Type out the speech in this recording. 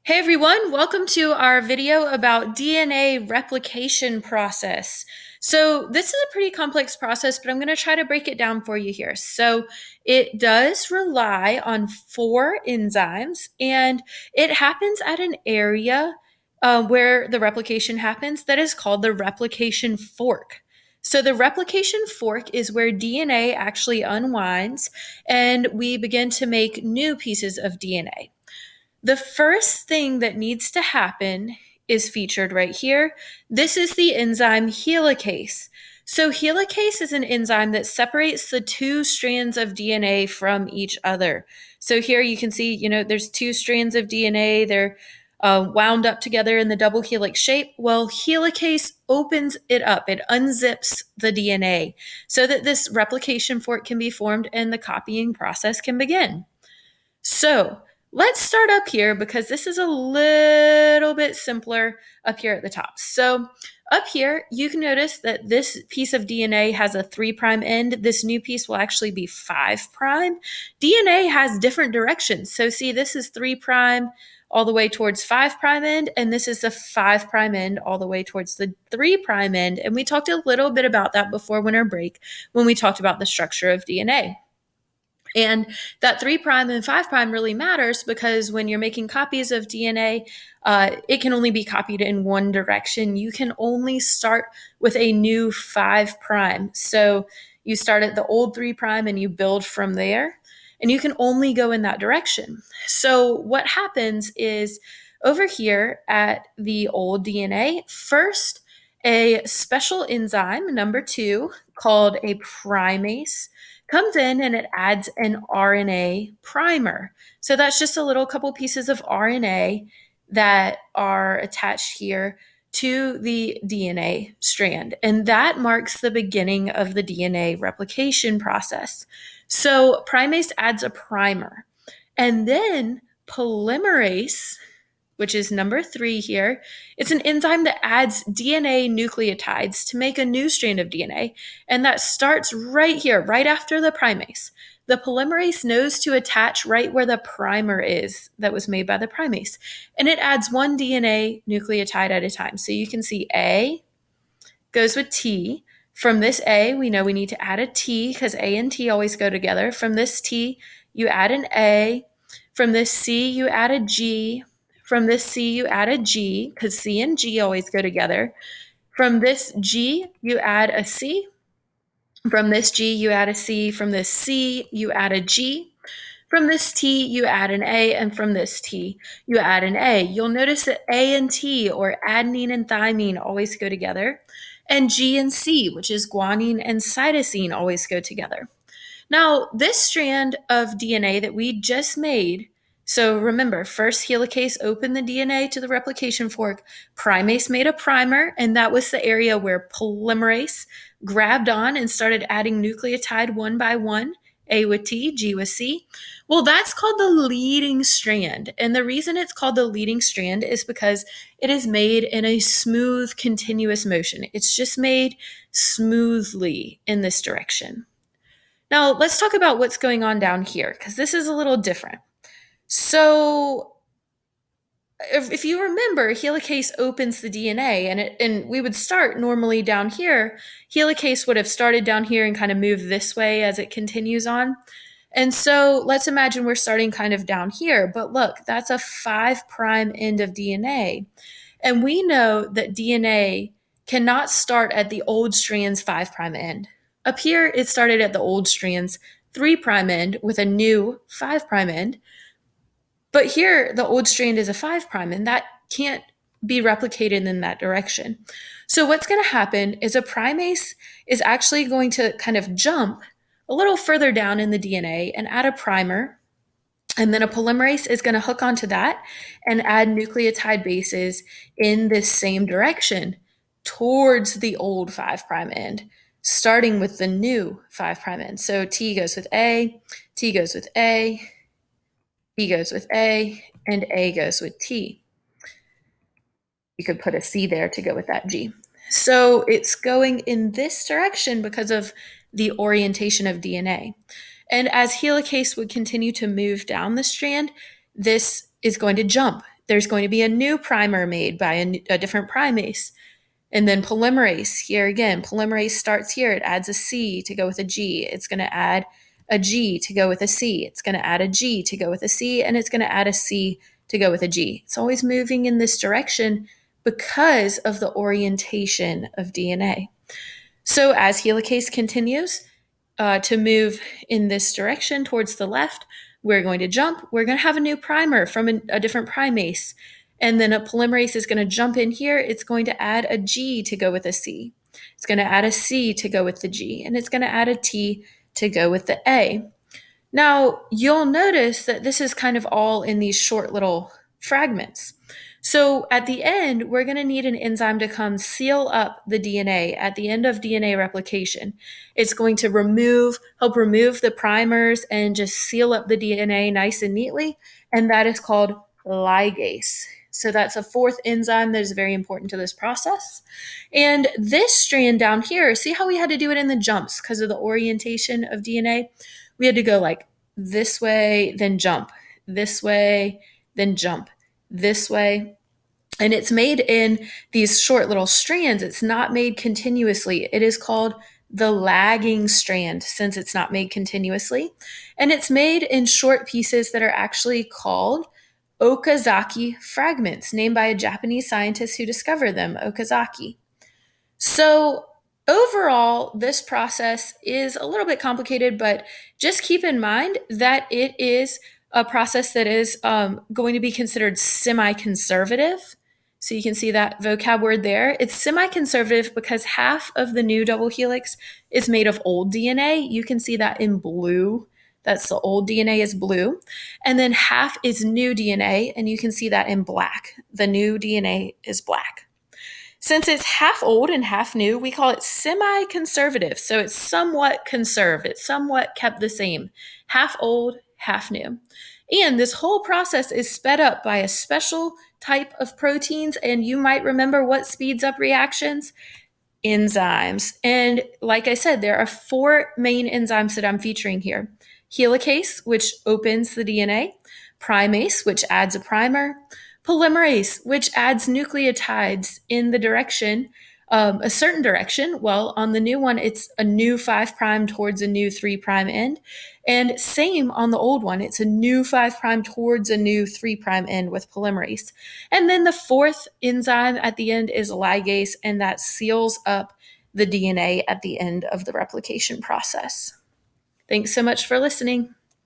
Hey everyone, welcome to our video about DNA replication process. So this is a pretty complex process, but I'm going to try to break it down for you here. So it does rely on 4 enzymes, and it happens at an area where the replication happens that is called the replication fork. So the replication fork is where DNA actually unwinds and we begin to make new pieces of DNA. The first thing that needs to happen is featured right here. This is the enzyme helicase. So helicase is an enzyme that separates the 2 strands of DNA from each other. So here you can see, there's 2 strands of DNA. They're wound up together in the double helix shape. Well, helicase opens it up. It unzips the DNA so that this replication fork can be formed and the copying process can begin. So let's start up here because this is a little bit simpler up here at the top. So up here, you can notice that this piece of DNA has a 3' end. This new piece will actually be 5'. DNA has different directions. So see, this is 3' all the way towards 5' end, and this is the 5' end all the way towards the 3' end. And we talked a little bit about that before winter break when we talked about the structure of DNA. And that 3' and 5' really matters because when you're making copies of DNA, it can only be copied in one direction. You can only start with a new 5'. So you start at the old 3' and you build from there. And you can only go in that direction. So what happens is over here at the old DNA, first, a special enzyme, number 2, called a primase, comes in and it adds an RNA primer. So that's just a little couple pieces of RNA that are attached here to the DNA strand. And that marks the beginning of the DNA replication process. So primase adds a primer. And then polymerase, which is number 3 here, it's an enzyme that adds DNA nucleotides to make a new strand of DNA. And that starts right here, right after the primase. The polymerase knows to attach right where the primer is that was made by the primase. And it adds 1 DNA nucleotide at a time. So you can see A goes with T. From this A, we know we need to add a T because A and T always go together. From this T, you add an A. From this C, you add a G. From this C, you add a G because C and G always go together. From this G, you add a C. From this G, you add a C. From this C, you add a G. From this T, you add an A, and from this T, you add an A. You'll notice that A and T, or adenine and thymine, always go together, and G and C, which is guanine and cytosine, always go together. Now, this strand of DNA that we just made, so remember, first helicase opened the DNA to the replication fork, primase made a primer, and that was the area where polymerase grabbed on and started adding nucleotide one by one, A with T, G with C. Well, that's called the leading strand. And the reason it's called the leading strand is because it is made in a smooth, continuous motion. It's just made smoothly in this direction. Now, let's talk about what's going on down here, because this is a little different. So, if you remember, helicase opens the DNA, and we would start normally down here. Helicase would have started down here and kind of moved this way as it continues on. And so let's imagine we're starting kind of down here, but look, that's a 5' end of DNA. And we know that DNA cannot start at the old strand's 5' end. Up here, it started at the old strand's 3' end with a new 5' end. But here, the old strand is a 5', and that can't be replicated in that direction. So what's going to happen is a primase is actually going to kind of jump a little further down in the DNA and add a primer. And then a polymerase is going to hook onto that and add nucleotide bases in this same direction towards the old 5' end, starting with the new 5' end. So T goes with A, T goes with A, T goes with A, and A goes with T. You could put a C there to go with that G. So it's going in this direction because of the orientation of DNA. And as helicase would continue to move down the strand, this is going to jump there's going to be a new primer made by a different primase. And then polymerase, here again, polymerase starts here. It adds a C to go with a G. It's going to add a G to go with a C. It's going to add a G to go with a C, and it's going to add a C to go with a G. It's always moving in this direction because of the orientation of DNA. So as helicase continues to move in this direction towards the left, we're going to jump. We're going to have a new primer from a different primase. And then a polymerase is going to jump in here. It's going to add a G to go with a C. It's going to add a C to go with the G. And it's going to add a T to go with the A. Now, you'll notice that this is kind of all in these short little fragments. So at the end, we're going to need an enzyme to come seal up the DNA at the end of DNA replication. It's going to help remove the primers and just seal up the DNA nice and neatly, and that is called ligase. So that's a fourth enzyme that is very important to this process. And this strand down here, see how we had to do it in the jumps because of the orientation of DNA? We had to go like this way, then jump, this way, then jump, this way. And it's made in these short little strands. It's not made continuously. It is called the lagging strand since it's not made continuously. And it's made in short pieces that are actually called Okazaki fragments, named by a Japanese scientist who discovered them, Okazaki. So overall, this process is a little bit complicated, but just keep in mind that it is a process that is going to be considered semi-conservative. So you can see that vocab word there. It's semi-conservative because half of the new double helix is made of old DNA. You can see that in blue. That's the old DNA is blue. And then half is new DNA, and you can see that in black. The new DNA is black. Since it's half old and half new, we call it semi-conservative. So it's somewhat conserved. It's somewhat kept the same. Half old, half new. And this whole process is sped up by a special type of proteins. And you might remember what speeds up reactions? Enzymes. And like I said, there are four main enzymes that I'm featuring here. Helicase, which opens the DNA. Primase, which adds a primer. Polymerase, which adds nucleotides in the direction, a certain direction. Well, on the new one, it's a new 5' towards a new 3' end. And same on the old one, it's a new 5' towards a new 3' end with polymerase. And then the fourth enzyme at the end is ligase, and that seals up the DNA at the end of the replication process. Thanks so much for listening.